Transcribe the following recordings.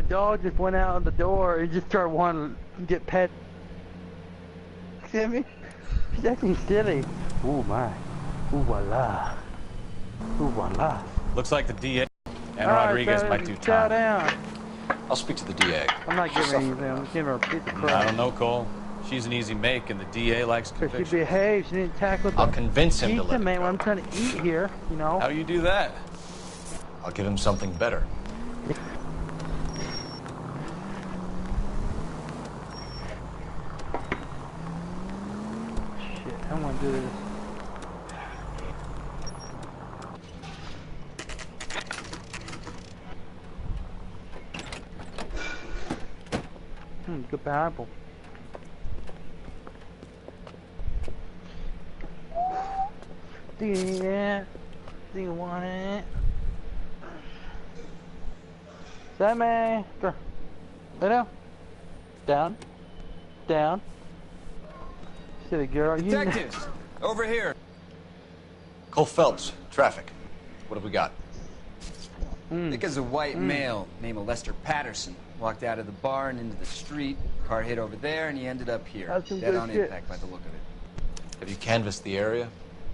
dog just went out the door and just started wanting to get pet. See me? She's acting silly. Ooh my. Ooh voila. Ooh voila. Looks like the DA and Rodriguez might do time. Down. I'll speak to the DA. I'm not giving her anything. I'm just giving her a piece of crap. I don't know, Cole. She's an easy make, and the DA likes conviction. She behaves. She didn't tackle the I'll convince him to let man. it go. What I'm trying to eat here, you know. How do you do that? I'll give him something better. Shit, I want to do this. Good apple. Do you need it? Do you want it? Sammy! Go. Lay down. Down. Down. Silly girl. Detectives! Over here! Cole Phelps, traffic. What have we got? I think it's a white male named Lester Patterson. Walked out of the bar and into the street. Car hit over there, and he ended up here. Dead on impact by the look of it. Have you canvassed the area?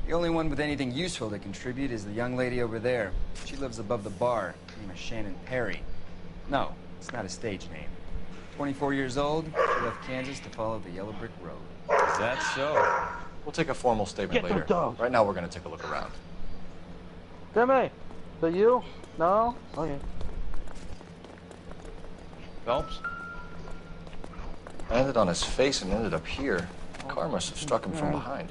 The only one with anything useful to contribute is the young lady over there. She lives above the bar. Her name is Shannon Perry. No, it's not a stage name. 24 years old, she left Kansas to follow the yellow brick road. Is that so? We'll take a formal statement later. Right now, we're going to take a look around. Sammy! Is that you? No? Okay. Phelps? Landed on his face and ended up here. The car must have struck him from behind.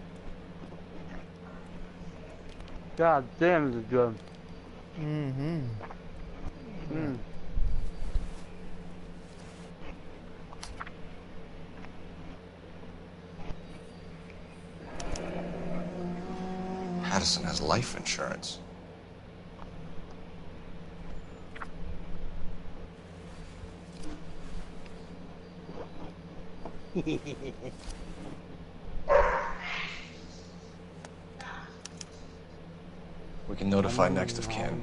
God damn, this is good. Patterson has life insurance. We can notify next of kin.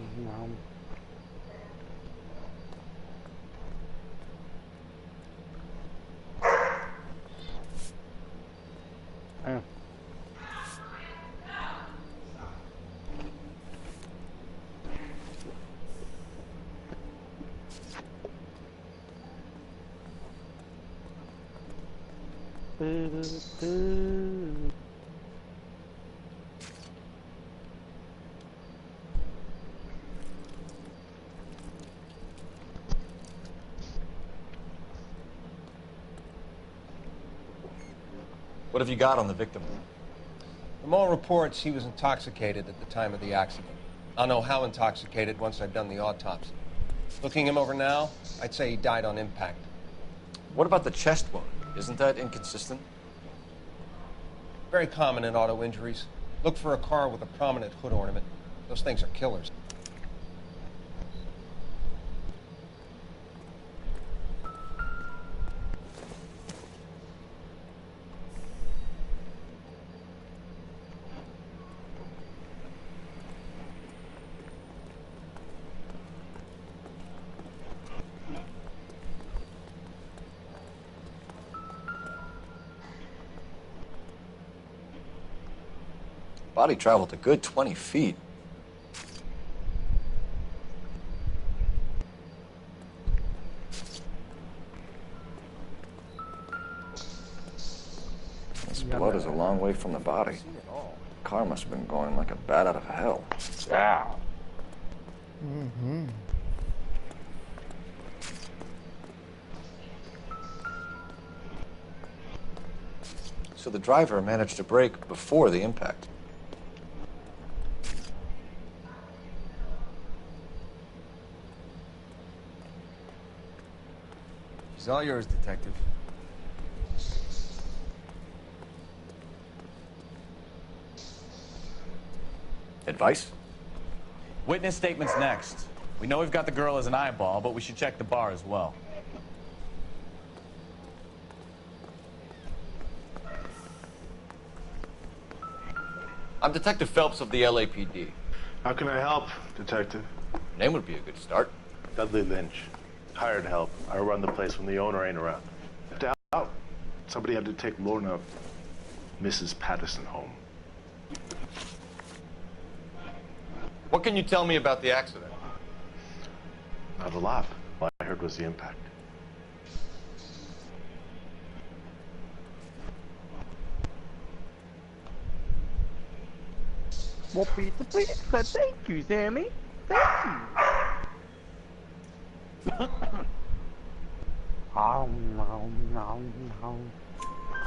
What have you got on the victim? From all reports, he was intoxicated at the time of the accident. I'll know how intoxicated once I've done the autopsy. Looking him over now, I'd say he died on impact. What about the chest wound? Isn't that inconsistent? Very common in auto injuries. Look for a car with a prominent hood ornament. Those things are killers. Body traveled a good 20 feet. This blood is a long way from the body. The car must have been going like a bat out of hell. Ow. So the driver managed to brake before the impact. She's all yours, Detective. Advice? Witness statements next. We know we've got the girl as an eyeball, but we should check the bar as well. I'm Detective Phelps of the LAPD. How can I help, Detective? Name would be a good start. Dudley Lynch. Hired help. I run the place when the owner ain't around. Out. Somebody had to take Lorna, Mrs. Patterson, home. What can you tell me about the accident? Not a lot. All I heard was the impact. More pizza, please. Thank you, Sammy. Thank you.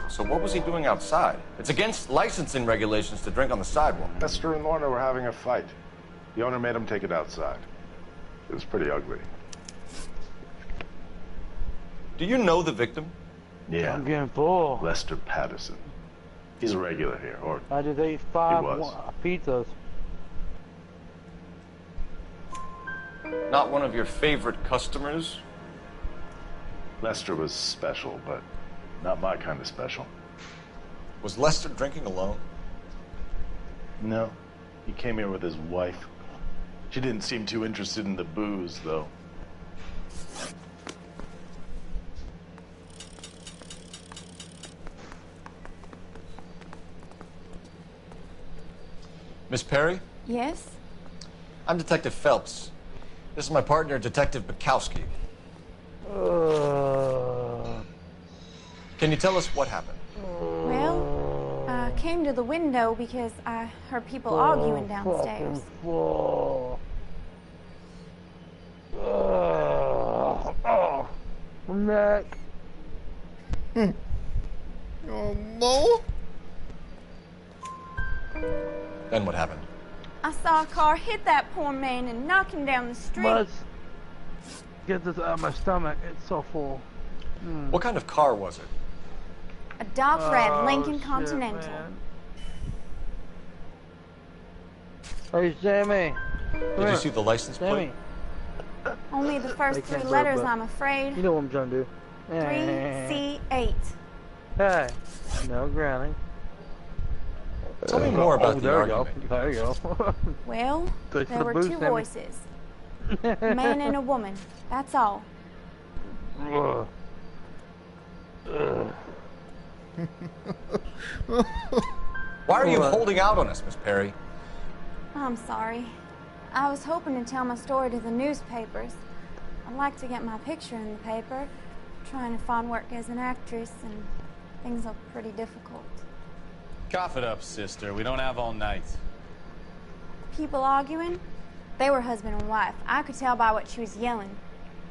So what was he doing outside? It's against licensing regulations to drink on the sidewalk. Esther and Lorna were having a fight. The owner made him take it outside. It was pretty ugly. Do you know the victim? Yeah. I'm getting full. Lester Patterson. He's a regular here, or I just ate 5 was. pizzas. Not one of your favorite customers? Lester was special, but not my kind of special. Was Lester drinking alone? No. He came here with his wife. She didn't seem too interested in the booze, though. Miss Perry? Yes? I'm Detective Phelps. This is my partner, Detective Bukowski. Can you tell us what happened? Well, I came to the window because I heard people arguing downstairs. Neck. Oh no! Then what happened? I saw a car hit that poor man and knock him down the street. Let's get this out of my stomach. It's so full. What kind of car was it? A dark red Lincoln shit, Continental. man. Hey, Sammy. Did you see the license plate? Sammy. Only the first They 3 can't letters, rub up. I'm afraid. You know what I'm trying to do. 3C8. Hey. No grounding. Tell me more about the there you go. argument. There you go. Well, Thanks for there the were boost, 2 Sammy. voices. A man and a woman. That's all. Ugh. Ugh. Why are you What? holding out on us, Miss Perry? I'm sorry. I was hoping to tell my story to the newspapers. I'd like to get my picture in the paper. Trying to find work as an actress, and things are pretty difficult. Cough it up, sister. We don't have all night. People arguing? They were husband and wife. I could tell by what she was yelling.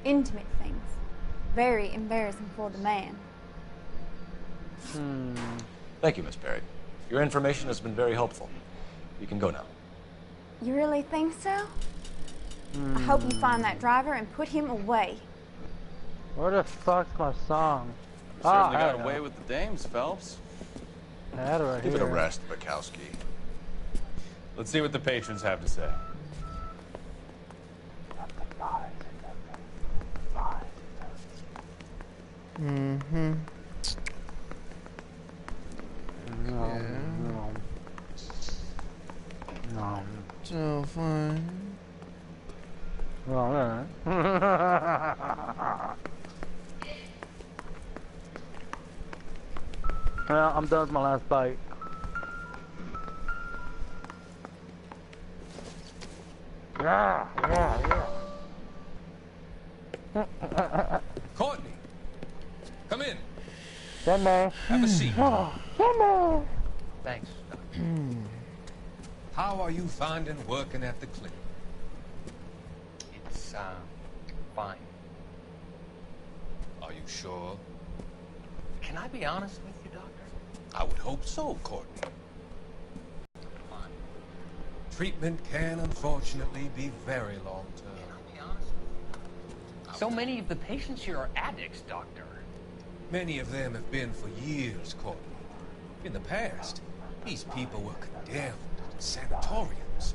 Intimate things. Very embarrassing for the man. Thank you, Miss Perry. Your information has been very helpful. You can go now. You really think so? I hope you find that driver and put him away. Where the fuck's my song? Certainly I got know. away with the dames, Phelps. I had it right Give it here. a rest, Bukowski. Let's see what the patrons have to say. Mm-hmm. No. So fun. Well, well, I'm done with my last bite. Yeah. Courtney, come in. Sammy. Have a seat. Sammy. Thanks. How are you finding working at the clinic? It's, fine. Are you sure? Can I be honest with you, Doctor? I would hope so, Courtney. Fine. Treatment can unfortunately be very long-term. Can I be honest with you? So many of the patients here are addicts, Doctor. Many of them have been for years, Courtney. In the past, these people were condemned to sanatoriums.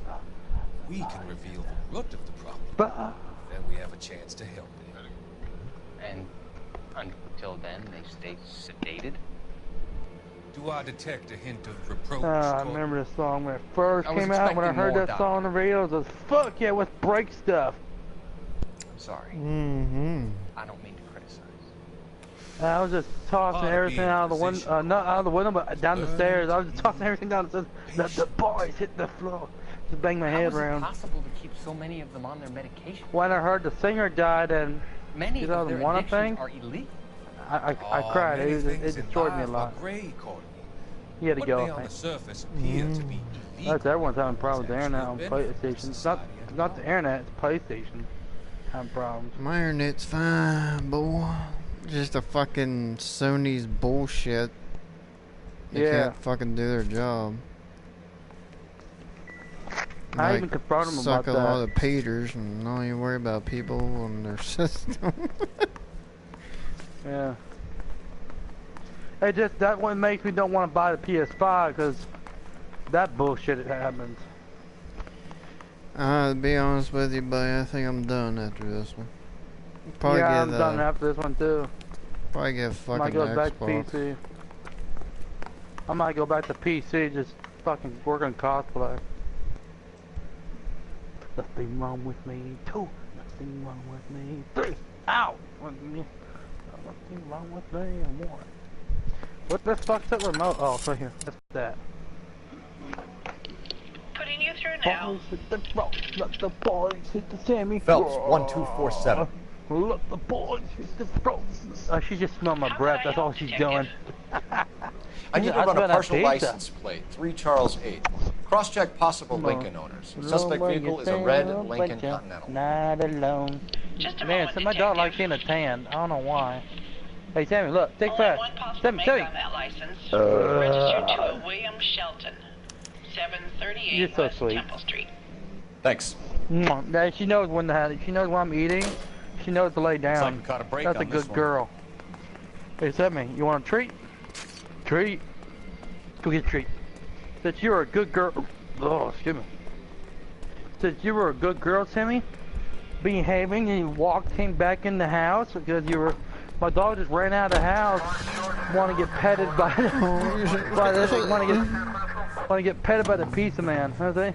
We can reveal the root of the problem. Then we have a chance to help them. And until then, they stay sedated? Do I detect a hint of reproach, I Courtney? remember this song when it first I was came out. When I expecting heard more, that song on the radio, it was fuck yeah, let's break stuff. Sorry. Mm-hmm. I don't mean to criticize. I was just tossing everything out of the window, not out of the window, but down the stairs. I was just tossing everything down the stairs. The boys hit the floor. Just bang my head around. How is it possible to keep so many of them on their medication? When I heard the singer died and Many you of know, their one addictions thing, are illegal. I cried. Many It things in destroyed me a life lot. are gray, Courtney. He had to What go. they on the surface appear to be illegal. That's everyone's having problems with the internet on Actually benefit PlayStation. It's not the internet, it's PlayStation having problems. My internet's fine, boy. Just a fucking Sony's bullshit. They Yeah. can't fucking do their job. I even confronted him about suck a lot that. of Peters and don't even worry about people on their system. Yeah. It just, that one makes me don't want to buy the PS5 because that bullshit happens. To be honest with you, buddy, I think I'm done after this one. Probably Yeah, get, I'm done after this one too. Probably get I fucking might go back to Xbox. PC. I might go back to PC, just fucking work on cosplay. Nothing wrong with me. 2. Nothing wrong with me. 3. Ow! Nothing wrong with me. And 1. What the fuck's that remote? Oh, it's right here. That's that. Putting you through now. Boys hit the road. Let the boys hit the Sammy. Phelps, 1247. Let the boys hit the road. She just smelled my breath. That's all she's doing. I need to I run a smell that partial pizza. license plate. 3 Charles 8. Cross-check possible Lincoln owners. Suspect vehicle is a red Lincoln Continental. Not alone. Just a Man, moment, so my dog detective. likes seeing a tan. I don't know why. Hey, Sammy, look. Take Only that. one possible Sammy, make Sammy. on that license. Registered to a William Shelton, 738 You're so West sweet. Temple Street. Thanks. Yeah, she knows when to have it. She knows when I'm eating. She knows to lay down. like we caught a break That's on a this good one. girl. Hey, Sammy, you want a treat? Treat. Go get a treat. Since you're a good girl. Oh, excuse me. Since you were a good girl, Sammy, behaving, and you came back in the house because you were. My dog just ran out of the house. Want to get petted by want to get petted by the pizza man. I said,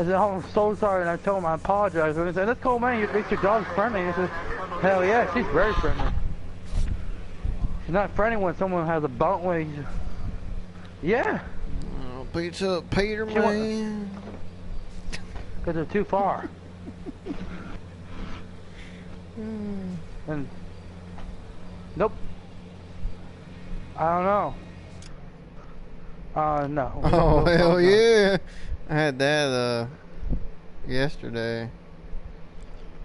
oh, I'm so sorry, and I told him I apologize. And he said, that's cool, man. You think your dog's friendly? And I said, hell yeah, she's very friendly. She's not friendly when someone has a bone with you. Yeah. Oh, pizza up, Peter, man. Because they're too far. And nope. I don't know. No. Oh, hell yeah. I had that, yesterday.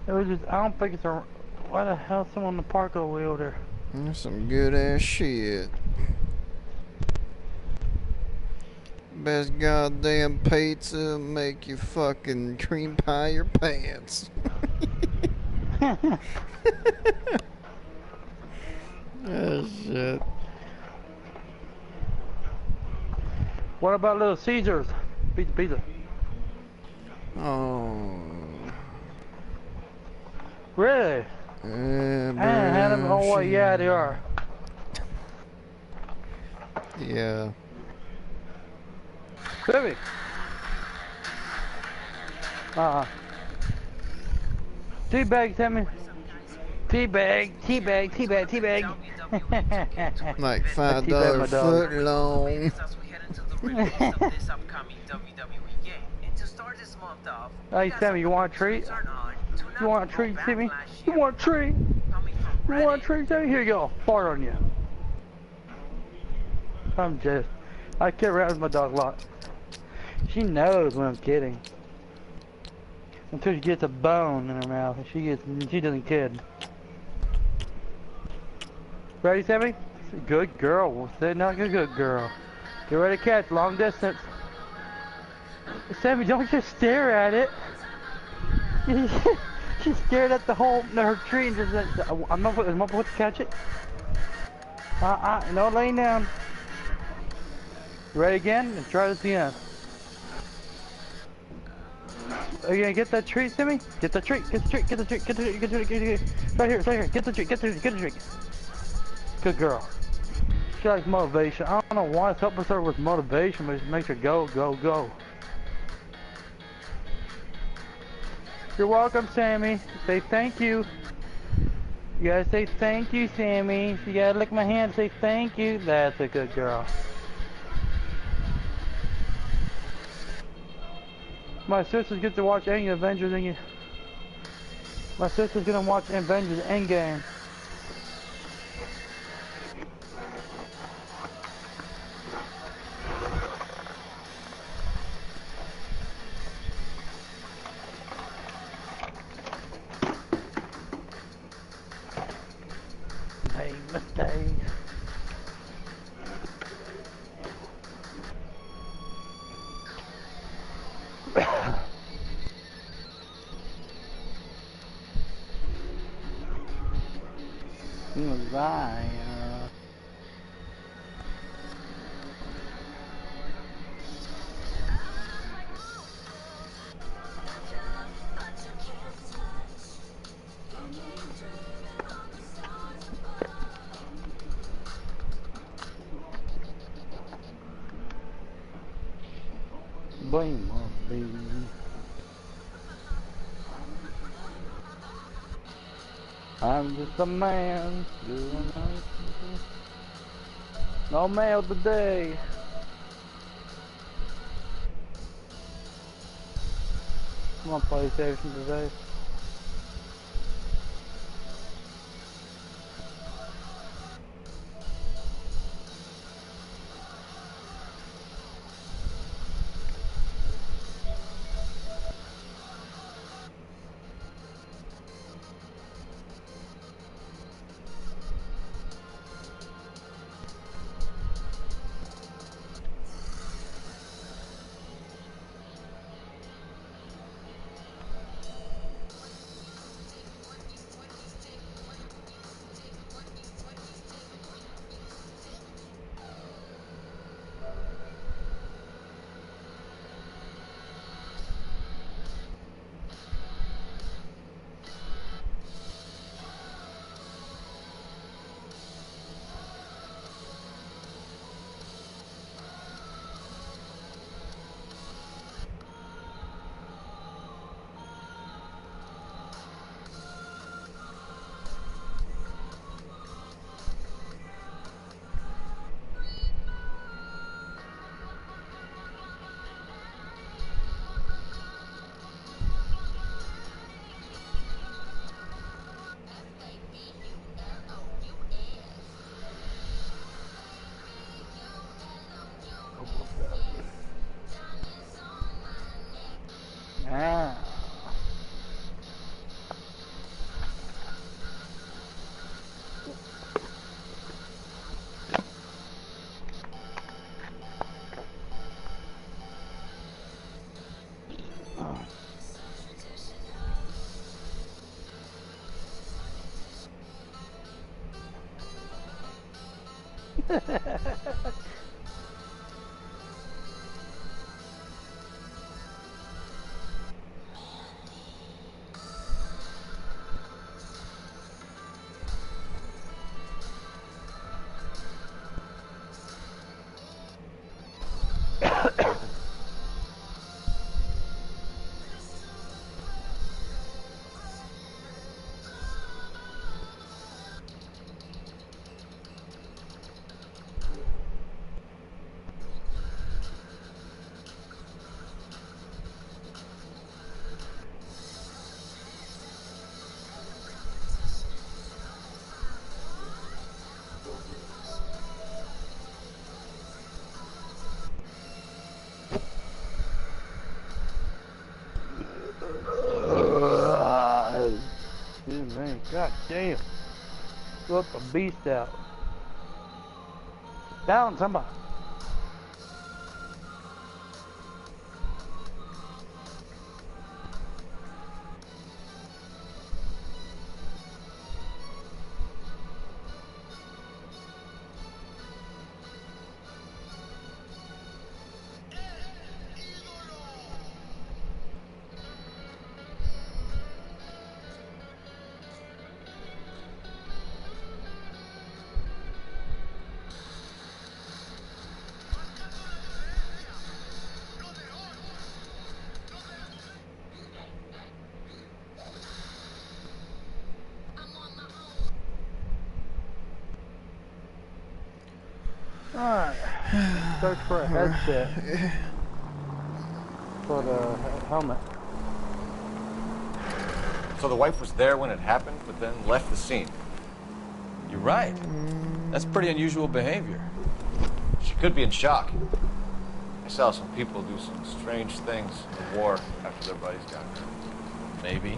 It was just, I don't think it's a, why the hell someone in the park over there? That's some good ass shit. Best goddamn pizza, make you fucking cream pie your pants. Oh shit. What about Little Caesars? Pizza. Oh. Really? I haven't had them. Oh, well, yeah, they are. Yeah. Baby. Teabag, Sammy. Teabag. Like I teabag $5 my dog. foot long. Hey, Sammy, you want a treat? You want a treat, Sammy? You want a treat? You want a treat, Sammy? Here you go. Fart on you. I kid around with my dog a lot. She knows when I'm kidding. Until she gets a bone in her mouth, and she doesn't kid. Ready, Sammy? Good girl. We'll say not a good girl. Get ready to catch, long distance. Sammy, don't just stare at it. She stared at her tree and just said, I'm not supposed to catch it. No laying down. Ready again? And try this again. Are you gonna get that treat, Sammy? Get the treat, get the treat, get the treat, get the treat, get the treat, get the treat. Right here, get the treat, get the treat, get the treat. Good girl. She likes motivation. I don't know why it's helping her with motivation, but it makes her go, go, go. You're welcome, Sammy. Say thank you. You gotta say thank you, Sammy. You gotta lick my hand and say thank you. That's a good girl. My sister's get to watch any Avengers and my sister's gonna watch Avengers Endgame. Hey, mistake. Zion. Blame on me. I'm just a man doing nothing. No mail today. I'm on PlayStation today. Ah. Excuse me. God damn. Let the beast out. Down, somebody. Alright. Search for a headset. For the helmet. So the wife was there when it happened, but then left the scene. You're right. That's pretty unusual behavior. She could be in shock. I saw some people do some strange things in the war after their buddies got hurt. Maybe.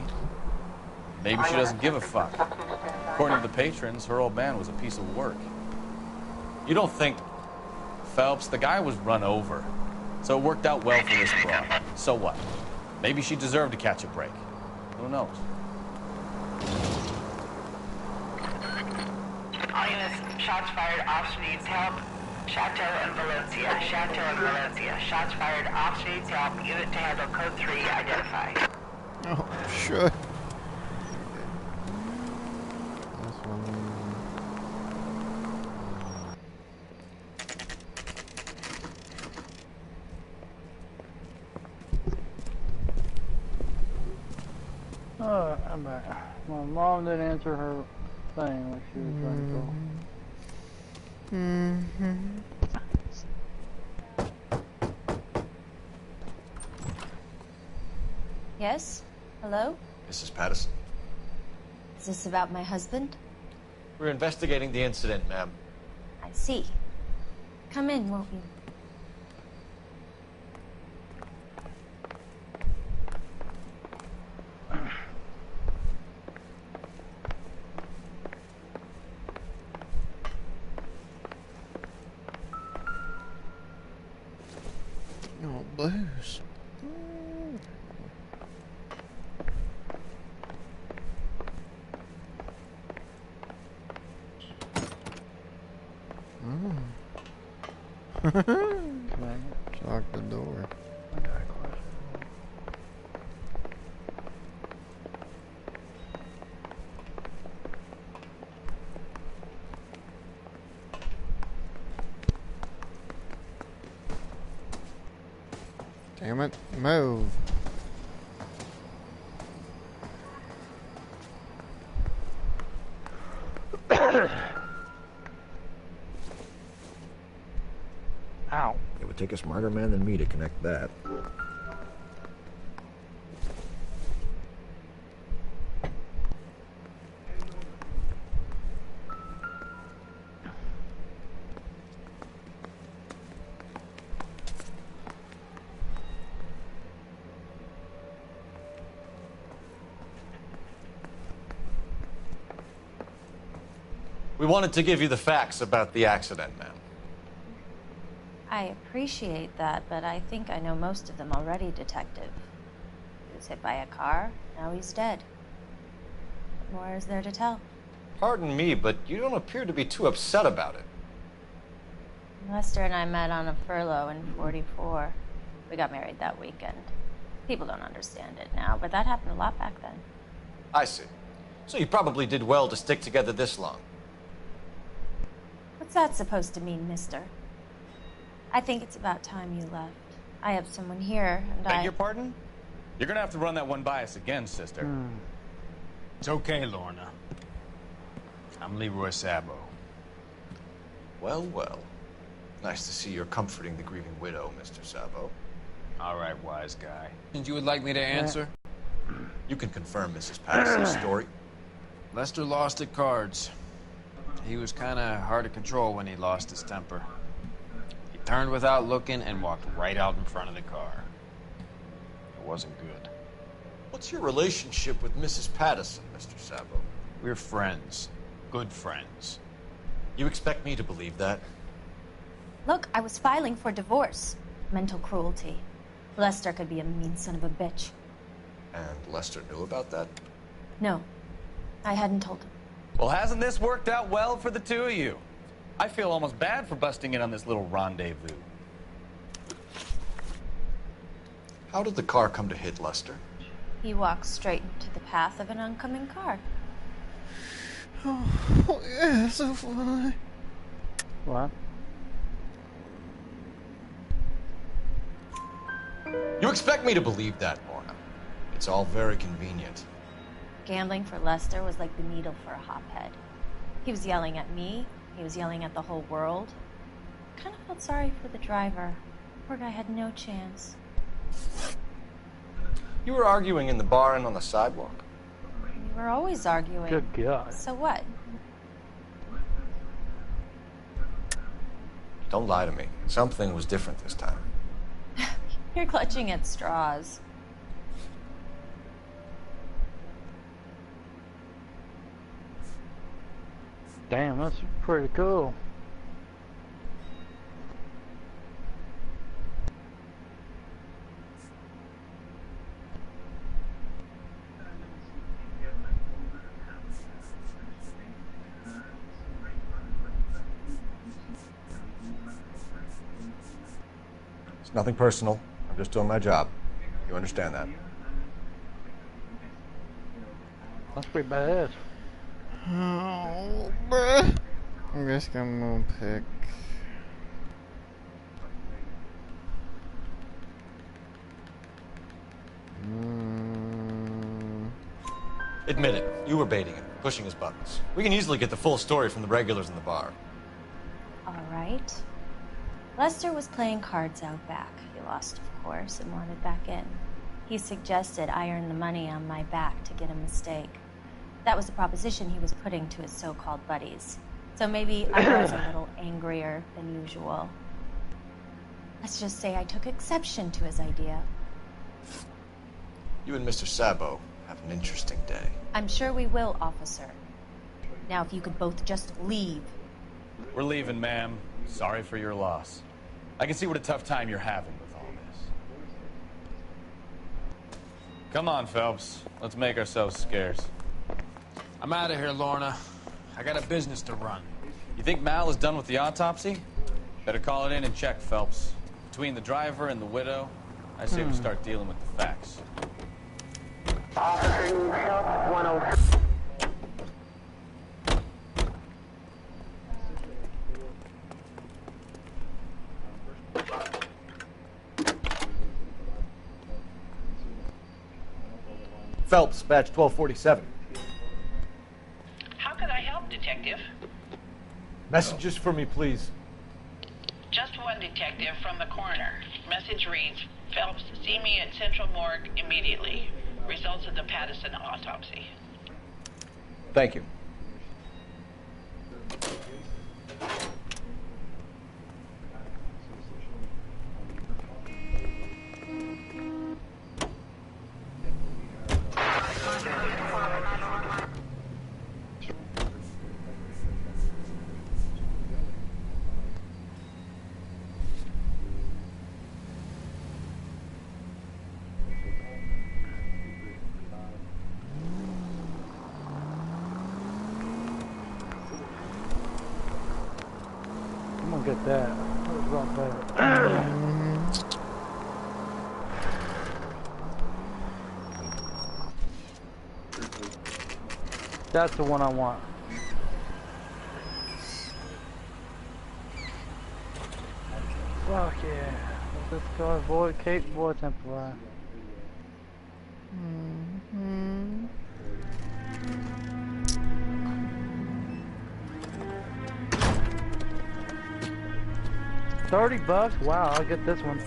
Maybe she doesn't give a fuck. According to the patrons, her old man was a piece of work. You don't think... Phelps, the guy was run over. So it worked out well for this broad. So what? Maybe she deserved to catch a break. Who knows? All units, shots fired, officer needs help. Chateau and Valencia. Chateau and Valencia. Shots fired, officer needs help. Unit to handle code 3 identified. Oh, shit. This one. I'm back. My mom didn't answer her thing when she was trying to call. Yes? Hello? Mrs. Patterson. Is this about my husband? We're investigating the incident, ma'am. I see. Come in, won't you? Oh, blues. Lock the door. I got a question. Damn it, move. Ow. It would take a smarter man than me to connect that. We wanted to give you the facts about the accident, ma'am. I appreciate that, but I think I know most of them already, Detective. He was hit by a car, now he's dead. What more is there to tell? Pardon me, but you don't appear to be too upset about it. Lester and I met on a furlough in '44. We got married that weekend. People don't understand it now, but that happened a lot back then. I see. So you probably did well to stick together this long. What's that supposed to mean, mister? I think it's about time you left. I have someone here, and Beg your pardon? You're gonna have to run that one by us again, sister. It's okay, Lorna. I'm Leroy Sabo. Well, well. Nice to see you're comforting the grieving widow, Mr. Sabo. All right, wise guy. And you would like me to answer? You can confirm Mrs. Patterson's story. Lester lost at cards. He was kind of hard to control when he lost his temper. He turned without looking and walked right out in front of the car. It wasn't good. What's your relationship with Mrs. Patterson, Mr. Sabo? We're friends. Good friends. You expect me to believe that? Look, I was filing for divorce. Mental cruelty. Lester could be a mean son of a bitch. And Lester knew about that? No, I hadn't told him. Well, hasn't this worked out well for the two of you? I feel almost bad for busting in on this little rendezvous. How did the car come to hit Lester? He walked straight into the path of an oncoming car. Oh, yeah, so funny. What? You expect me to believe that, Lorna? It's all very convenient. Gambling for Lester was like the needle for a hophead. He was yelling at me. He was yelling at the whole world. kind of felt sorry for the driver. Poor guy had no chance. You were arguing in the bar and on the sidewalk. We were always arguing. Good God. So what? Don't lie to me. Something was different this time. You're clutching at straws. Damn, that's pretty cool. It's nothing personal. I'm just doing my job. You understand that? That's pretty badass. Oh, bruh. I'm just gonna pick. Admit it. You were baiting him, pushing his buttons. We can easily get the full story from the regulars in the bar. All right. Lester was playing cards out back. He lost, of course, and wanted back in. He suggested I earn the money on my back to get a mistake. That was the proposition he was putting to his so-called buddies. So maybe I was a little angrier than usual. Let's just say I took exception to his idea. You and Mr. Sabo have an interesting day. I'm sure we will, officer. Now, if you could both just leave. We're leaving, ma'am. Sorry for your loss. I can see what a tough time you're having with all this. Come on, Phelps. Let's make ourselves scarce. I'm out of here, Lorna. I got a business to run. You think Mal is done with the autopsy? Better call it in and check, Phelps. Between the driver and the widow, I say we start dealing with the facts. Officer needs help, 103. Phelps, badge 1247. How can I help, Detective? Messages for me, please. Just one detective from the coroner. Message reads, Phelps, see me at Central Morgue immediately. Results of the Patterson autopsy. Thank you. I'm gonna get that. That was a lot better. That's the one I want. Fuck yeah. Let's go avoid Cape Boy Temporary. $30? Wow, I'll get this one.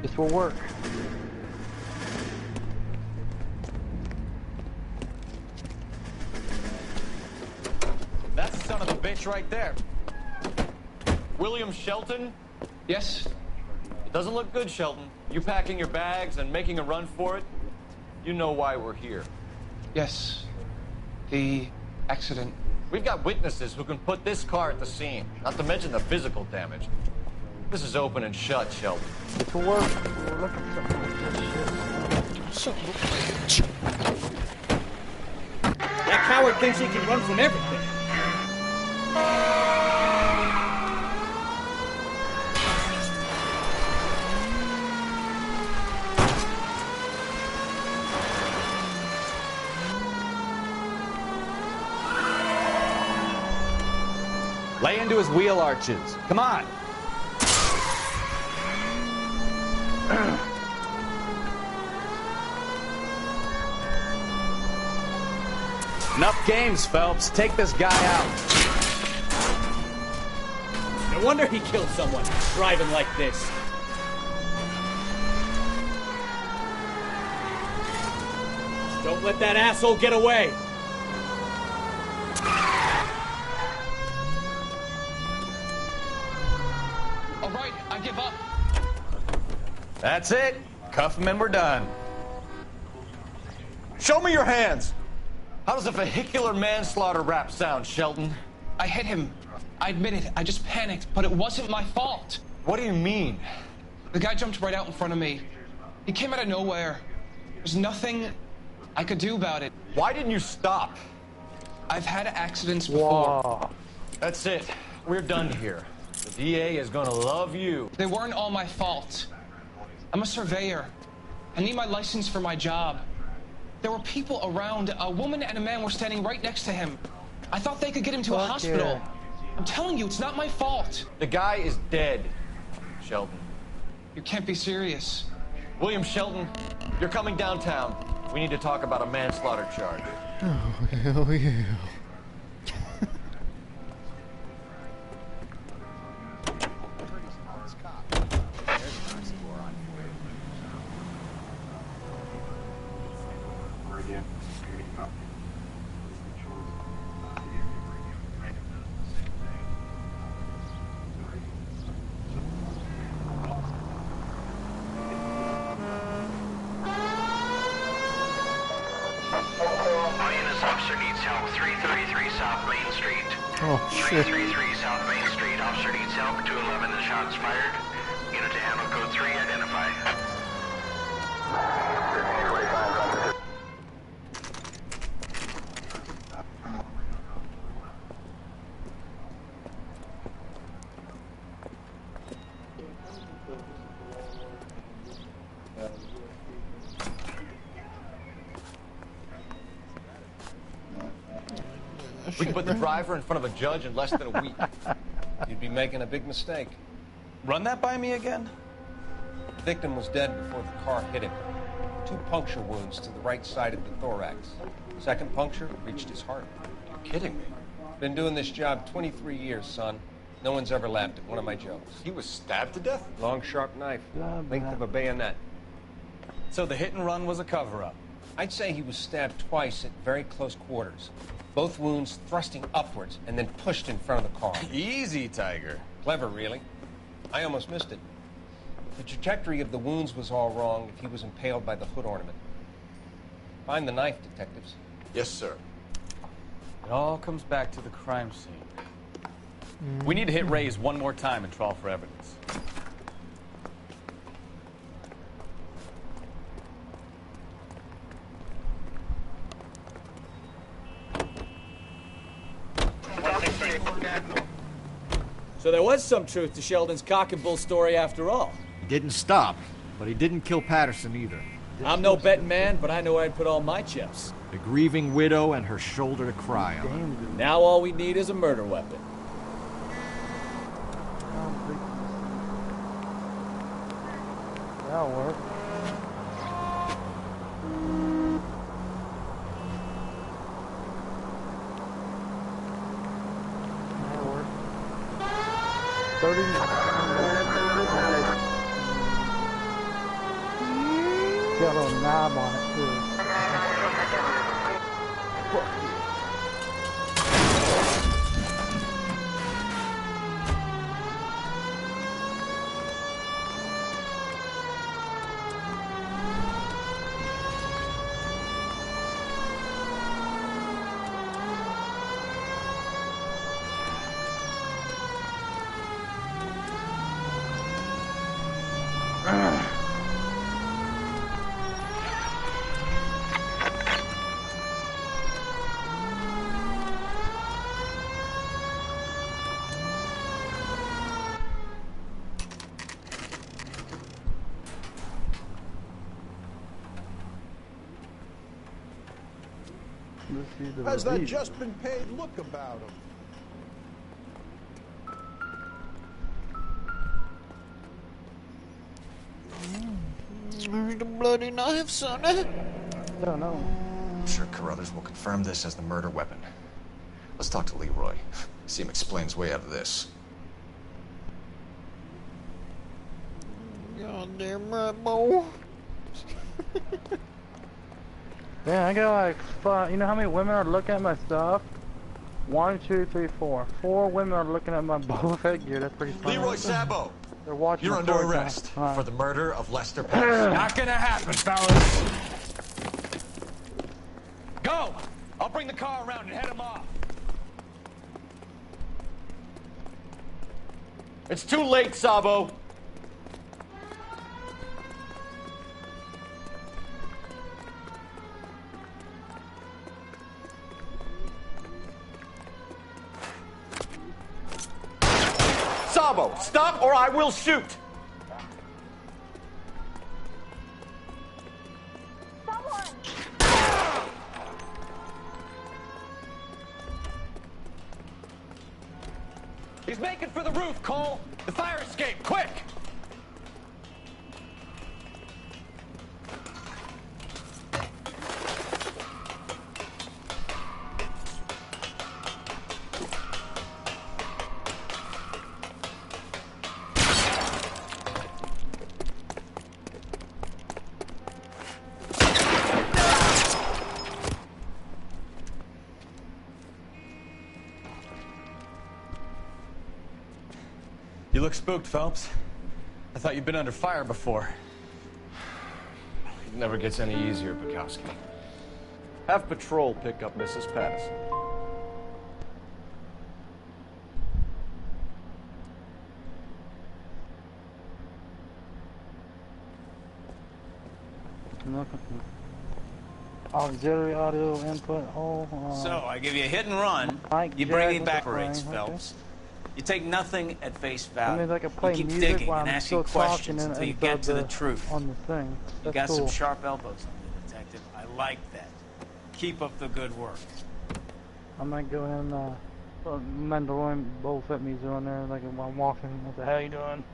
This will work. That's the son of a bitch right there. William Shelton? Yes? It doesn't look good, Shelton. You packing your bags and making a run for it? You know why we're here. Yes. The accident. We've got witnesses who can put this car at the scene, not to mention the physical damage. This is open and shut, Shelton. This will work. We're looking for something like this shit. Son of a bitch. That coward thinks he can run from everything. Lay into his wheel arches. Come on. Enough games, Phelps. Take this guy out. No wonder he killed someone, driving like this. Just don't let that asshole get away. All right, I give up. That's it. Cuff him and we're done. Show me your hands! How does a vehicular manslaughter rap sound, Shelton? I hit him. I admit it. I just panicked, but it wasn't my fault. What do you mean? The guy jumped right out in front of me. He came out of nowhere. There's nothing I could do about it. Why didn't you stop? I've had accidents before. Whoa. That's it. We're done here. The DA is gonna love you. They weren't all my fault. I'm a surveyor. I need my license for my job. There were people around. A woman and a man were standing right next to him. I thought they could get him to a hospital. Yeah. I'm telling you, it's not my fault. The guy is dead, Shelton. You can't be serious. William Shelton, you're coming downtown. We need to talk about a manslaughter charge. Oh, hell yeah. Audience officer needs help. 333 South Main Street. Oh, shit. 333 South Main Street. Officer needs help. 211, the shots fired. Unit to handle code 3, identify. We can put the driver in front of a judge in less than a week. You'd be making a big mistake. Run that by me again? The victim was dead before the car hit him. 2 puncture wounds to the right side of the thorax. Second puncture reached his heart. You're kidding me. Been doing this job 23 years, son. No one's ever laughed at one of my jokes. He was stabbed to death? Long, sharp knife, length of a bayonet. So the hit and run was a cover-up. I'd say he was stabbed twice at very close quarters. Both wounds thrusting upwards and then pushed in front of the car. Easy, Tiger. Clever, really. I almost missed it. The trajectory of the wounds was all wrong if he was impaled by the hood ornament. Find the knife, detectives. Yes, sir. It all comes back to the crime scene. We need to hit Ray's one more time and trawl for evidence. So there was some truth to Sheldon's cock and bull story after all. He didn't stop, but he didn't kill Patterson either. I'm no betting man, but I know where I'd put all my chips. The grieving widow and her shoulder to cry on. Now all we need is a murder weapon. That'll work. That'll work. 30. Got a little knob on it too. Has that just been paid look about him? Where's the bloody knife, sonny? Don't know. I'm sure Carruthers will confirm this as the murder weapon. Let's talk to Leroy. See him explain his way out of this. Goddamn right, boy. Damn, I got like you know how many women are looking at my stuff? 1, 2, 3, 4. 4 women are looking at my Boba Fett gear. That's pretty funny. Leroy Sabo, they're watching. you're under arrest for the murder of Lester Patterson. Not gonna happen, fellas. Go! I'll bring the car around and head him off. It's too late, Sabo. Sabo, stop or I will shoot! He's making for the roof, Cole! The fire escape, quick! You look spooked, Phelps. I thought you'd been under fire before. It never gets any easier, Bukowski. Have patrol pick up Mrs. Patterson. Auxiliary audio input. So I give you a hit and run. You bring me back rates, Phelps. You take nothing at face value. I mean, I can play you keep music digging while and I'm asking still questions talking until you and get to the the truth. on the thing. You That's got cool. some sharp elbows on you, detective. I like that. Keep up the good work. I might go in put Mandalorian Boba Fett music on there, like while I'm walking. What the hell you doing?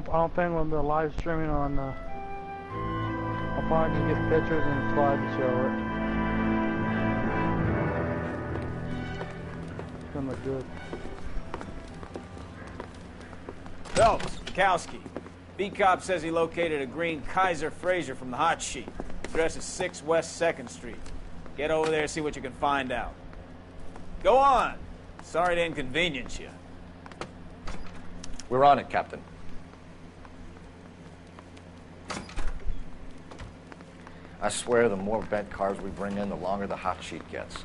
I don't think we'll be live streaming on. I'll probably just get pictures and slide to show it. It's gonna look good. Phelps, Bukowski. B-Cop says he located a green Kaiser Fraser from the hot sheet. Address is 6 West 2nd Street. Get over there and see what you can find out. Go on. Sorry to inconvenience you. We're on it, Captain. I swear the more bent cars we bring in, the longer the hot sheet gets.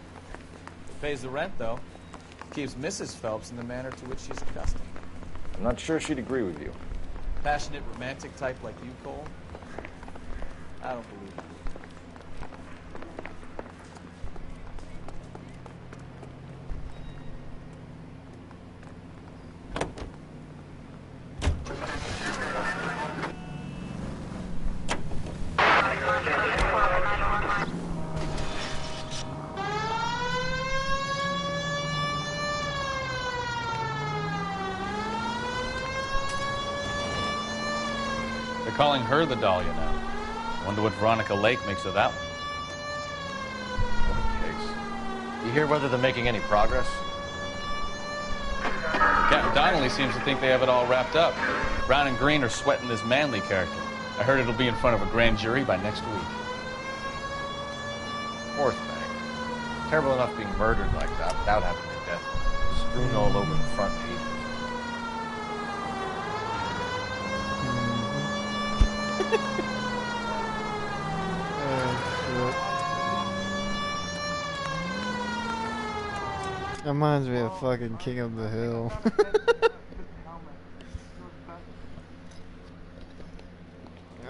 Pays the rent, though. Keeps Mrs. Phelps in the manner to which she's accustomed. I'm not sure she'd agree with you. Passionate, romantic type like you, Cole? I don't believe it. Calling her the Dahlia now. Wonder what Veronica Lake makes of that one. What a case. You hear whether they're making any progress? Captain Donnelly seems to think they have it all wrapped up. Brown and Green are sweating this Manley character. I heard it'll be in front of a grand jury by next week. Poor thing. Terrible enough being murdered like that without having her death strewn all over the front pages. That reminds me of fucking King of the Hill.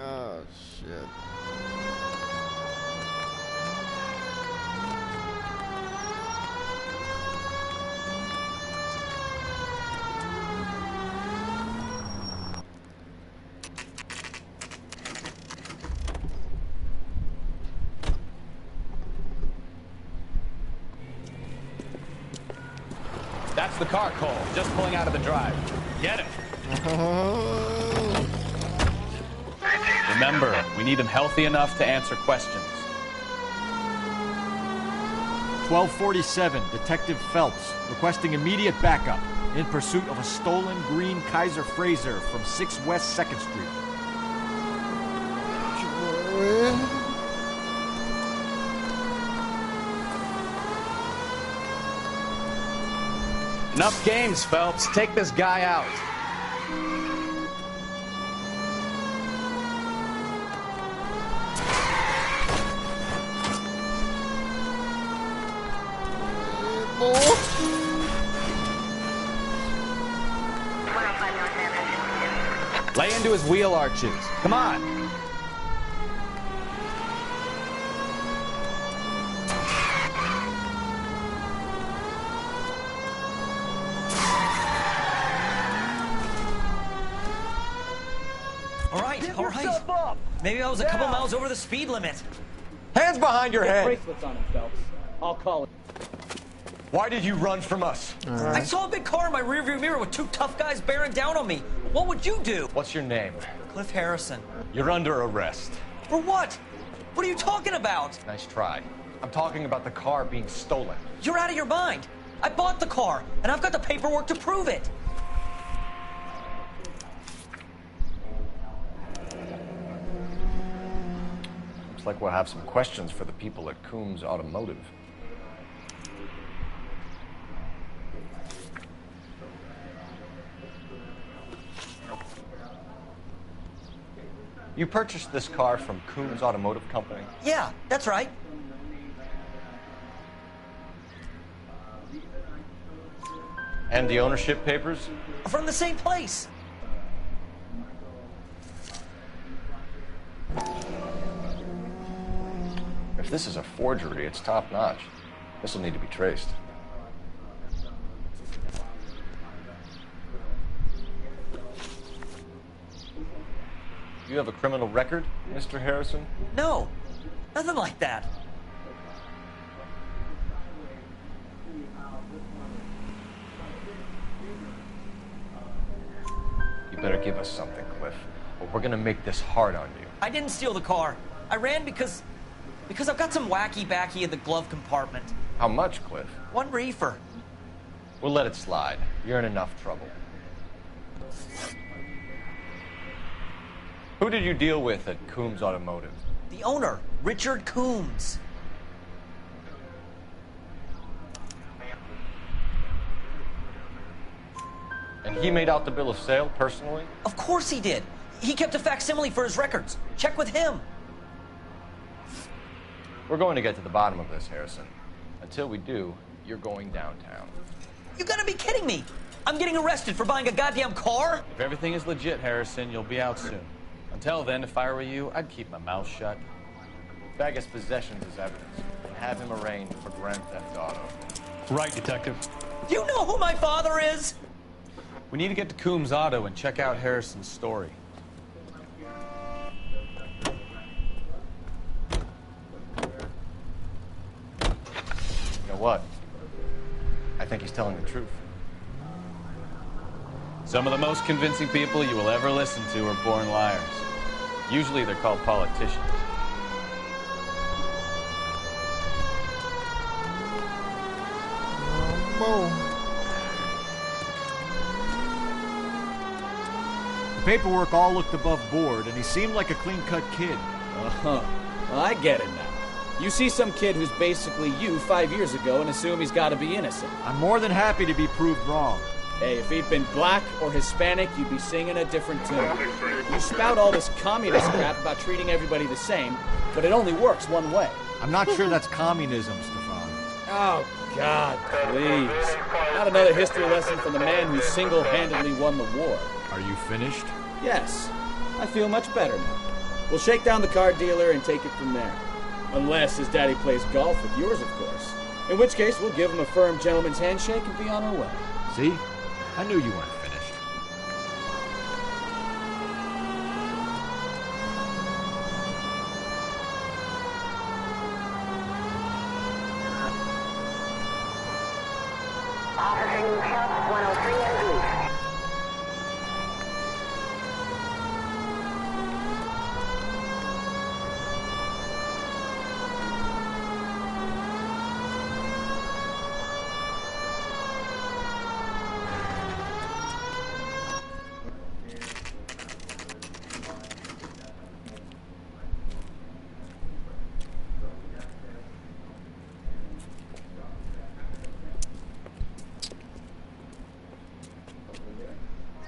Oh shit. That's That's the car, Cole. Just pulling out of the drive. Get it. Remember, we need him healthy enough to answer questions. 1247, Detective Phelps, requesting immediate backup in pursuit of a stolen green Kaiser Frazer from 6 West 2nd Street. Enough games, Phelps. Take this guy out. Lay into his wheel arches. Come on. All right. Maybe I was a couple miles over the speed limit. Hands behind your head. Bracelets on him, Phelps. I'll call it. Why did you run from us? I saw a big car in my rearview mirror with 2 tough guys bearing down on me. What would you do? What's your name? Cliff Harrison. You're under arrest. For what? What are you talking about? Nice try. I'm talking about the car being stolen. You're out of your mind. I bought the car, and I've got the paperwork to prove it. Looks like we'll have some questions for the people at Coombs Automotive. You purchased this car from Coombs Automotive Company? Yeah, that's right. And the ownership papers? From the same place. If this is a forgery, it's top-notch. This will need to be traced. You have a criminal record, Mr. Harrison? No, nothing like that. You better give us something, Cliff, or we're gonna make this hard on you. I didn't steal the car. I ran because I've got some wacky-backy in the glove compartment. How much, Cliff? 1 reefer. We'll let it slide. You're in enough trouble. Who did you deal with at Coombs Automotive? The owner, Richard Coombs. And he made out the bill of sale personally? Of course he did. He kept a facsimile for his records. Check with him. We're going to get to the bottom of this, Harrison. Until we do, you're going downtown. You gotta be kidding me. I'm getting arrested for buying a goddamn car? If everything is legit, Harrison, you'll be out soon. Until then, if I were you, I'd keep my mouth shut. Bag his possessions as evidence and have him arraigned for grand theft auto. Right, Detective. Do you know who my father is? We need to get to Coombs Auto and check out Harrison's story. You know what? I think he's telling the truth. Some of the most convincing people you will ever listen to are born liars. Usually they're called politicians. The paperwork all looked above board, and he seemed like a clean-cut kid. Well, I get it now. You see some kid who's basically you 5 years ago and assume he's got to be innocent. I'm more than happy to be proved wrong. Hey, if he'd been black or Hispanic, you'd be singing a different tune. You spout all this communist crap about treating everybody the same, but it only works one way. I'm not sure that's communism, Stefan. Oh, God, please. Not another history lesson from the man who single-handedly won the war. Are you finished? Yes. I feel much better now. We'll shake down the car dealer and take it from there. Unless his daddy plays golf with yours, of course. In which case, we'll give him a firm gentleman's handshake and be on our way. See? I knew you weren't finished. South 103 and East.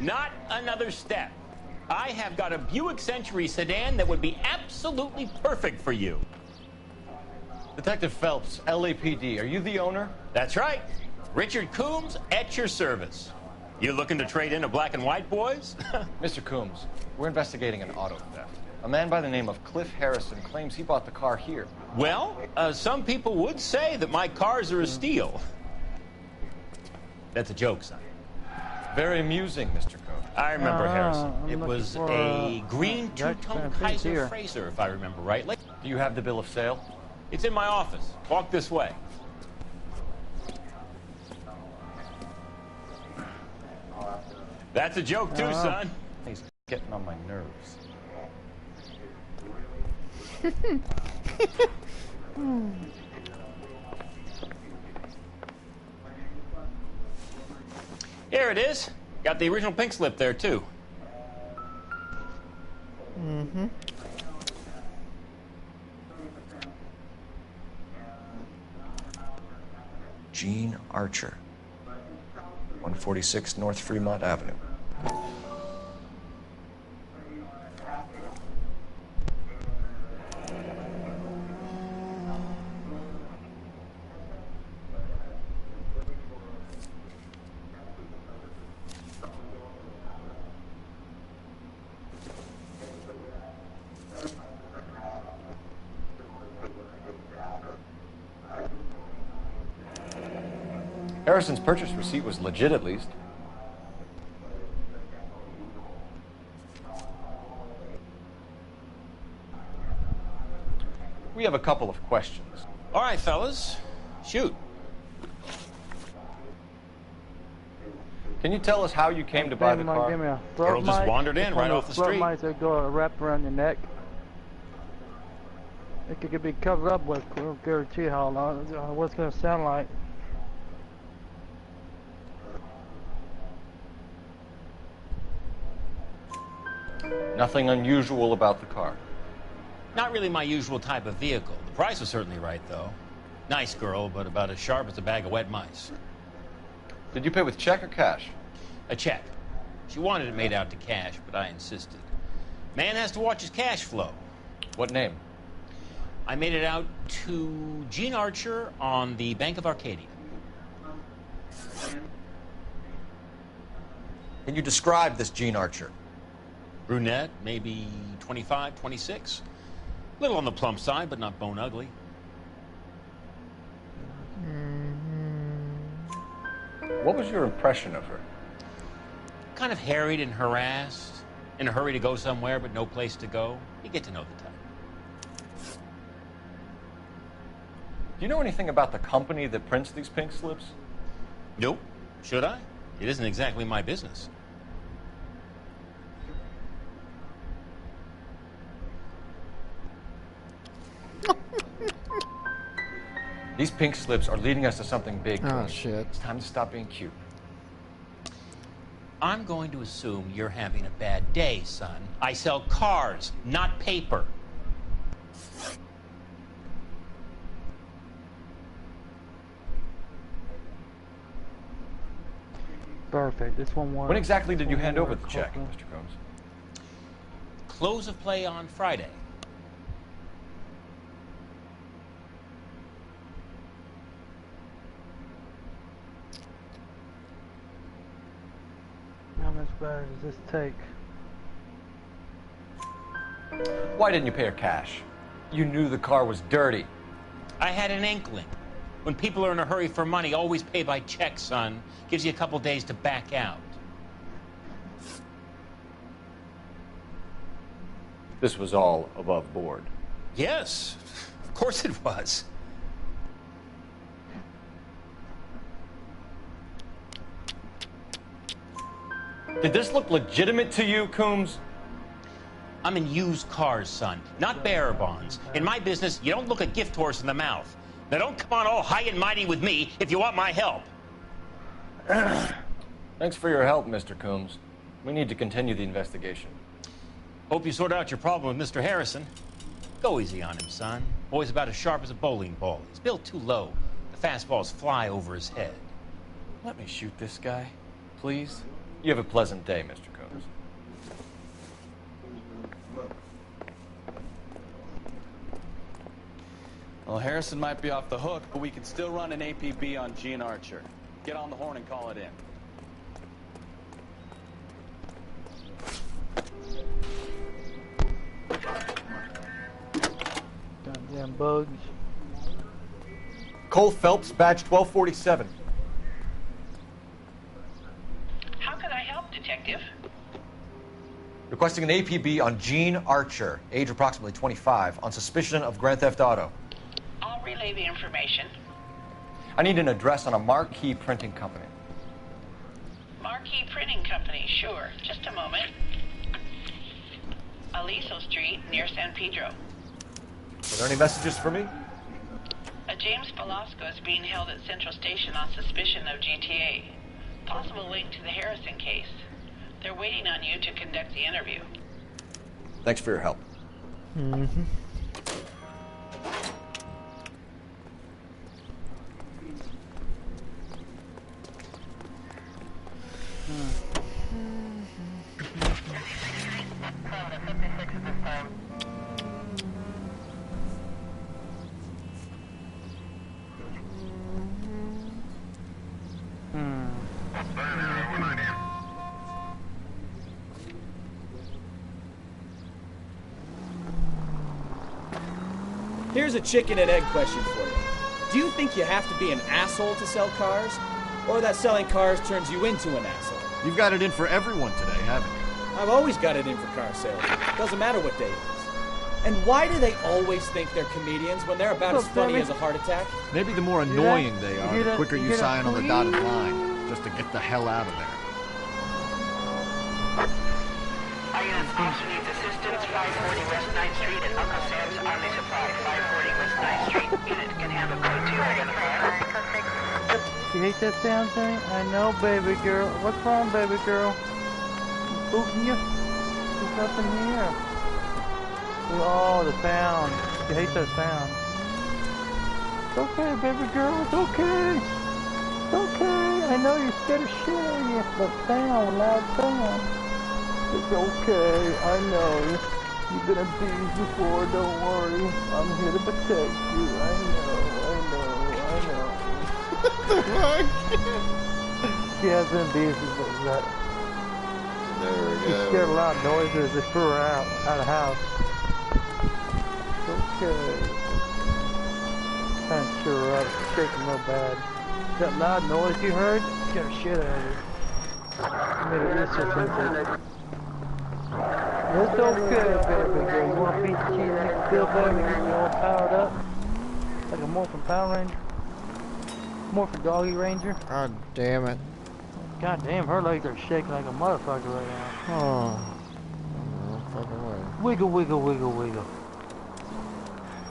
Not another step. I have got a Buick Century sedan that would be absolutely perfect for you. Detective Phelps, LAPD, are you the owner? That's right. Richard Coombs at your service. You looking to trade in a black and white, boys? Mr. Coombs, we're investigating an auto theft. A man by the name of Cliff Harrison claims he bought the car here. Well, some people would say that my cars are a steal. That's a joke, son. Very amusing, Mr. Coombs. I remember Harrison. I'm It looking was for, a green Jack two-tone Van Prince Kaiser here. Fraser, if I remember rightly. Do you have the bill of sale? It's in my office. Walk this way. That's a joke too, son. He's getting on my nerves. Here it is. Got the original pink slip there too. Mm-hmm. Gene Archer, 146 North Fremont Avenue. Harrison's purchase receipt was legit, at least. We have a couple of questions. All right, fellas. Shoot. Can you tell us how you came to buy the car? Give me a throat Girl just mic. wandered in right off the Throat street. mics that go wrap around your neck. It could be covered up with. I don't guarantee how long. What's it going to sound like? Nothing unusual about the car. Not really my usual type of vehicle. The price was certainly right, though. Nice girl, but about as sharp as a bag of wet mice. Did you pay with check or cash? A check. She wanted it made out to cash, but I insisted. Man has to watch his cash flow. What name? I made it out to Gene Archer on the Bank of Arcadia. Can you describe this Gene Archer? Brunette, maybe 25, 26. Little on the plump side, but not bone ugly. What was your impression of her? Kind of harried and harassed. In a hurry to go somewhere, but no place to go. You get to know the type. Do you know anything about the company that prints these pink slips? Nope. Should I? It isn't exactly my business. These pink slips are leading us to something big. Oh, shit. It's time to stop being cute. I'm going to assume you're having a bad day, son. I sell cars, not paper. Perfect. This one more. When exactly did you hand over the check, Mr. Combs? Close of play on Friday. How much better does this take? Why didn't you pay her cash? You knew the car was dirty. I had an inkling. When people are in a hurry for money, always pay by check, son. Gives you a couple days to back out. This was all above board. Yes, of course it was. Did this look legitimate to you, Coombs? I'm in used cars, son, not bearer bonds. In my business, you don't look a gift horse in the mouth. Now don't come on all high and mighty with me if you want my help. Thanks for your help, Mr. Coombs. We need to continue the investigation. Hope you sort out your problem with Mr. Harrison. Go easy on him, son. Boy's about as sharp as a bowling ball. He's built too low. The fastballs fly over his head. Let me shoot this guy, please. You have a pleasant day, Mr. Coombs. Well, Harrison might be off the hook, but we can still run an APB on Gene Archer. Get on the horn and call it in. Goddamn bugs. Cole Phelps, badge 1247. How can I help, Detective? Requesting an APB on Gene Archer, age approximately 25, on suspicion of Grand Theft Auto. I'll relay the information. I need an address on a Marquee Printing Company. Marquee Printing Company, sure. Just a moment. Aliso Street, near San Pedro. Are there any messages for me? A James Velasco is being held at Central Station on suspicion of GTA. Possible link to the Harrison case. They're waiting on you to conduct the interview. Thanks for your help. Mm-hmm. Here's a chicken and egg question for you. Do you think you have to be an asshole to sell cars? Or that selling cars turns you into an asshole? You've got it in for everyone today, haven't you? I've always got it in for car sales. Doesn't matter what day it is. And why do they always think they're comedians when they're about as funny as a heart attack? Maybe the more annoying they are, the quicker you sign on the dotted line, just to get the hell out of there. Our units also needs assistance. 540 West 9th Street and Uncle Sam's Army Supply. 540 West 9th Street. Unit can handle code 2 identifier. You hate that sound thing? I know, baby girl. What's wrong, baby girl? Spoofing you? There's nothing here. Oh, the sound. You hate that sound. It's okay, baby girl. It's okay. It's okay. I know you're scared of shit, are you? The sound, loud sound. It's okay. I know. You've been abused before. Don't worry. I'm here to protect you. I know. What the fuck? She has been abused before that. There we She's go. scared of loud noises. They threw her out of the house. Okay. Trying to cheer her up. She's shaking real bad. That loud noise you heard? Scared the shit out of her. Made her itch or something. It's okay, baby girl. You want a piece of cheese and make you feel better? You all powered up? Like a Morphin Power Ranger? Morphin Doggy Ranger? God damn it. God damn, her legs are shaking like a motherfucker right now. Oh. No fucking way. Wiggle, wiggle, wiggle, wiggle.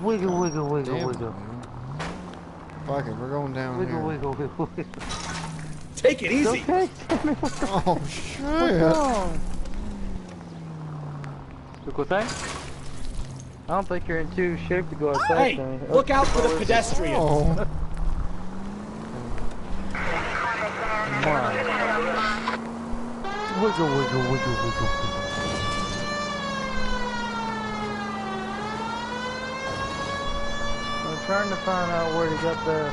Wiggle, wiggle, wiggle, Damn wiggle. Fuck it, we're going down Wiggle, here. wiggle, wiggle, wiggle. Take it easy. It's okay, Timmy. What's wrong? Oh, shit. What's wrong? Look what that? I don't think you're in too shape to go outside. Hey, look out for the pedestrians. Oh. Come on. Wiggle, wiggle, wiggle, wiggle, wiggle. I'm trying to find out where they got the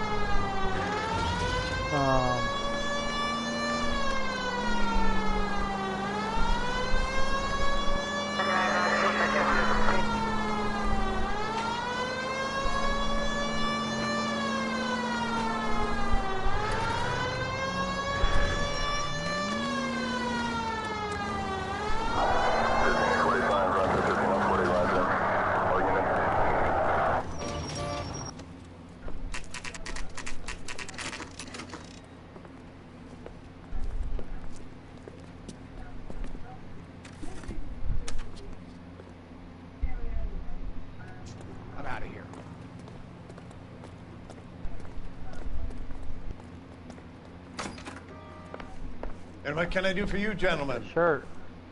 And what can I do for you, gentlemen? Sure.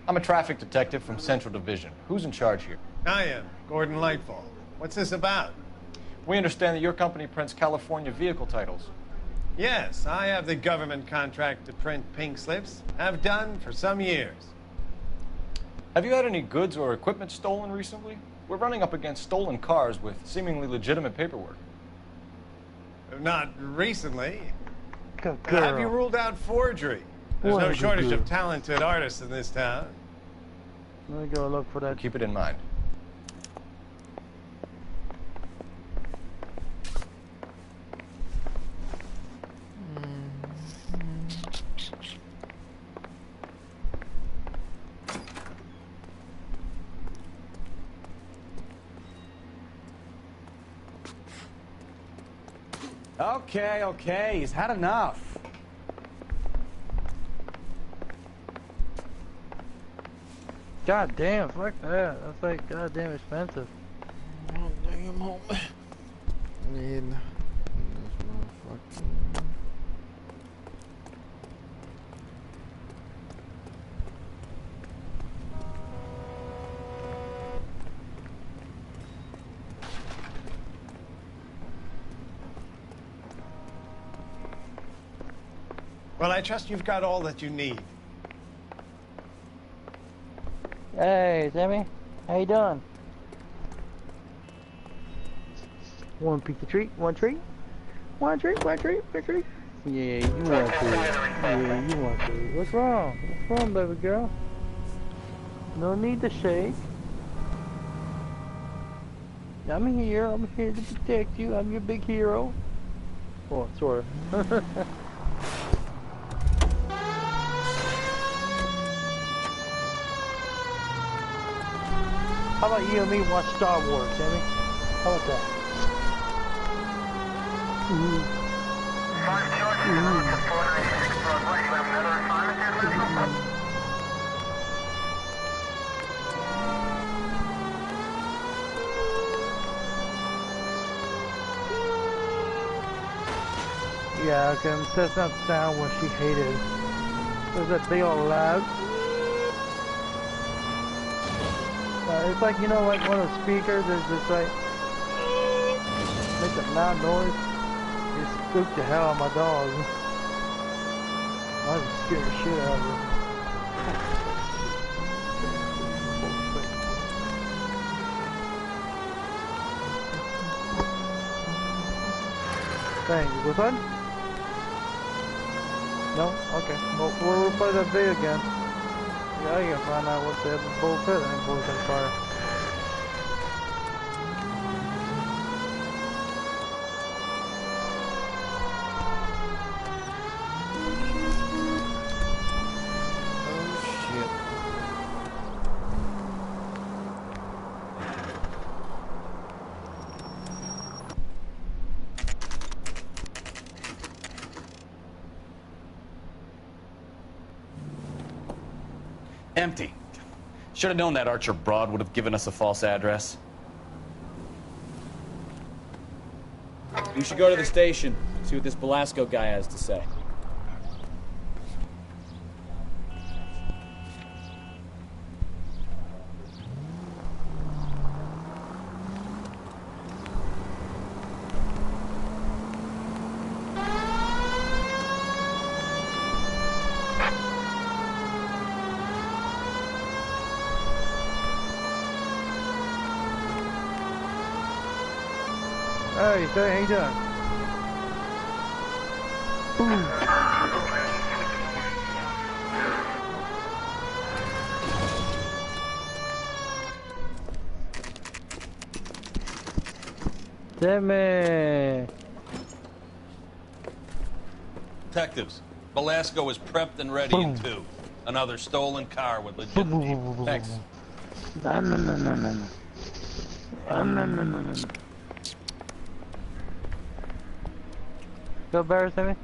I'm a traffic detective from Central Division. Who's in charge here? I am, Gordon Lightfall. What's this about? We understand that your company prints California vehicle titles. Yes, I have the government contract to print pink slips. Have done for some years. Have you had any goods or equipment stolen recently? We're running up against stolen cars with seemingly legitimate paperwork. Not recently. Good Have you girl. ruled out forgery? There's What no a shortage good of talented artists in this town. Let me go look for that. Keep it in mind. Okay, he's had enough. God damn, fuck that. That's like goddamn expensive. Oh, damn, homie. Need this motherfucker. Well, I trust you've got all that you need. Hey, Sammy. How you doing? One piece of treat? One treat? One treat? One treat? One treat? Yeah, you want to. Yeah, you want to. What's wrong? What's wrong, baby girl? No need to shake. I'm here. I'm here to protect you. I'm your big hero. Oh, sort of. How about you and me watch Star Wars, Sammy? How about that? Yeah, okay, that's not the sound what she hated. Was that big old loud? It's like, you know, like one of the speakers is just like, makes a loud noise. It spooked the hell out of my dog. I just scared the shit out of her. Thank you. Which one? No? Okay. Well, we'll play that video again. Yeah, I gotta find out what the bullshit ain't boys on fire. Empty. Should have known that Archer Broad would have given us a false address. You should go to the station, see what this Belasco guy has to say. Hey, how you doing? Boom. Timmy. Detectives, Belasco is prepped and ready in 2. Another stolen car with legitimate. Thanks. No. Feel better, Sammy?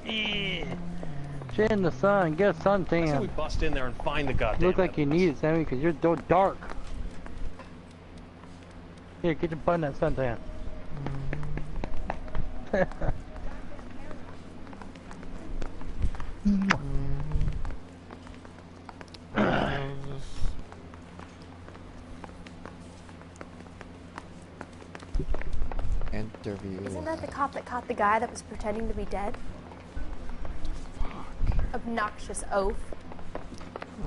Yeah. Shit in the sun, get a suntan. I say we bust in there and find the goddamn. Look like you need it, Sammy, because you're so dark. Here, get your butt in that suntan. Interview. Isn't that the cop that caught the guy that was pretending to be dead? Fuck. Obnoxious oaf.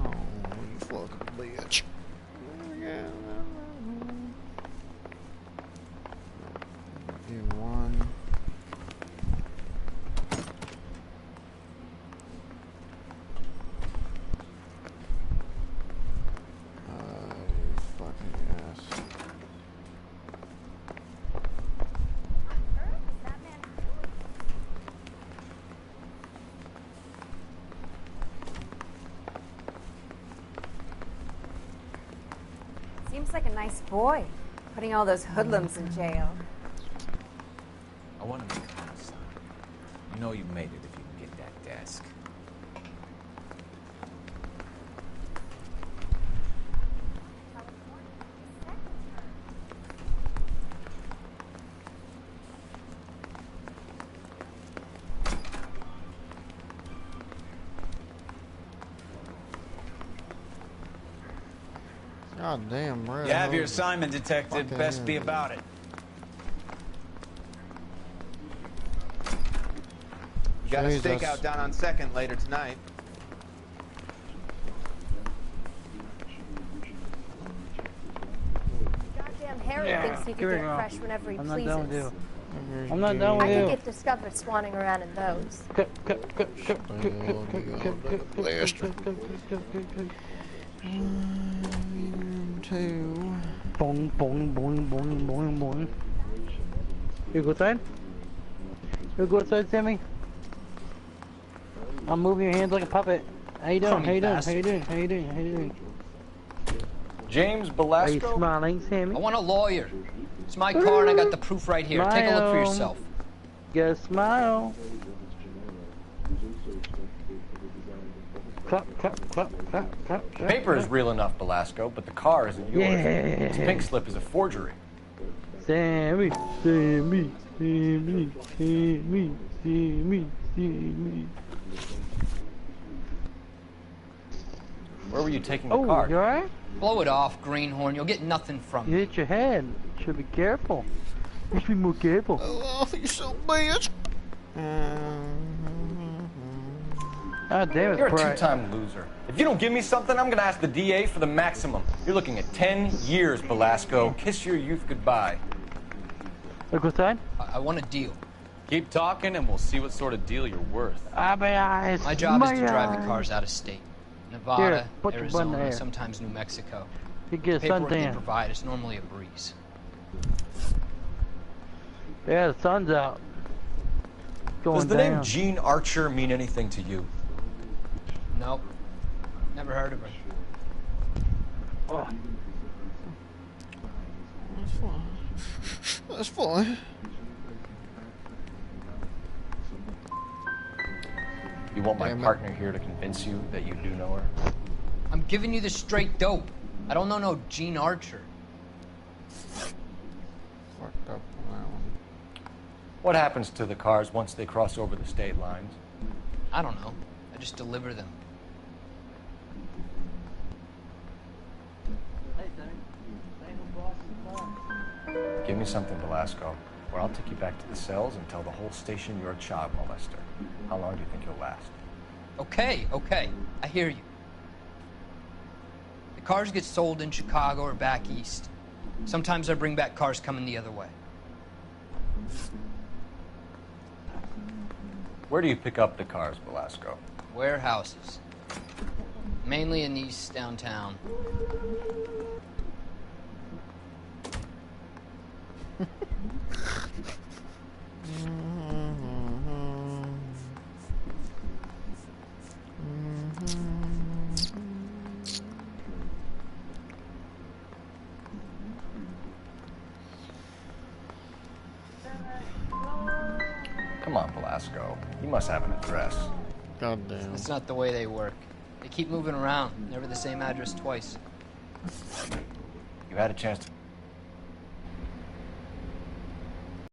Oh, you fucking bitch. Do one. You fucking ass. Seems like a nice boy, putting all those hoodlums in jail. I want to make a honest son. You know you made it if you can get that desk. God damn, right. You have your assignment, Detective. Fucking Best be about it. You got a Jesus. stakeout down on 2nd later tonight. Goddamn Harry thinks he can get fresh whenever he I'm pleases. not done with you. I'm not done with I you. could get discovered swanning around in those. Two. Boing, boing, boing, boing, boing, boing. You go outside? You go outside, Sammy? I'm moving your hands like a puppet. How you doing? How you doing? How you doing? How you doing? How you doing? James Are you Belasco? smiling, Sammy? I want a lawyer. It's my car and I got the proof right here. Take a look for yourself. Get a smile. Clap, clap, clap, clap, clap. The paper is real enough, Belasco, but the car isn't yours. Yeah. This pink slip is a forgery. Sammy, Sammy, Sammy, Sammy, Sammy, Sammy. Where were you taking the car? You alright? Blow it off, greenhorn. You'll get nothing from You me. hit your head. Should be careful. You should be more careful. Oh, you so bitch. God damn it, You're a Bright. two-time loser. If you don't give me something, I'm gonna ask the DA for the maximum. You're looking at 10 years, Belasco. Kiss your youth goodbye. Look outside. I want a deal. Keep talking and we'll see what sort of deal you're worth. My job is to drive the cars out of state. Nevada, Here, put your button Arizona, there. sometimes New Mexico. You get a Paperwork they suntan. provide is normally a breeze. Yeah, the sun's out. Going Does the down. name Gene Archer mean anything to you? Nope. Never heard of her. Oh. That's fine. That's fine. You want my partner here to convince you that you do know her? I'm giving you the straight dope. I don't know no Gene Archer. Fucked up on that one. What happens to the cars once they cross over the state lines? I don't know. I just deliver them. Give me something, Belasco, or I'll take you back to the cells and tell the whole station you're a child molester. How long do you think you'll last? Okay, okay. I hear you. The cars get sold in Chicago or back east. Sometimes I bring back cars coming the other way. Where do you pick up the cars, Belasco? Warehouses. Mainly in East downtown. Come on, Belasco. You must have an address. God damn. That's not the way they work. They keep moving around, never the same address twice. You had a chance to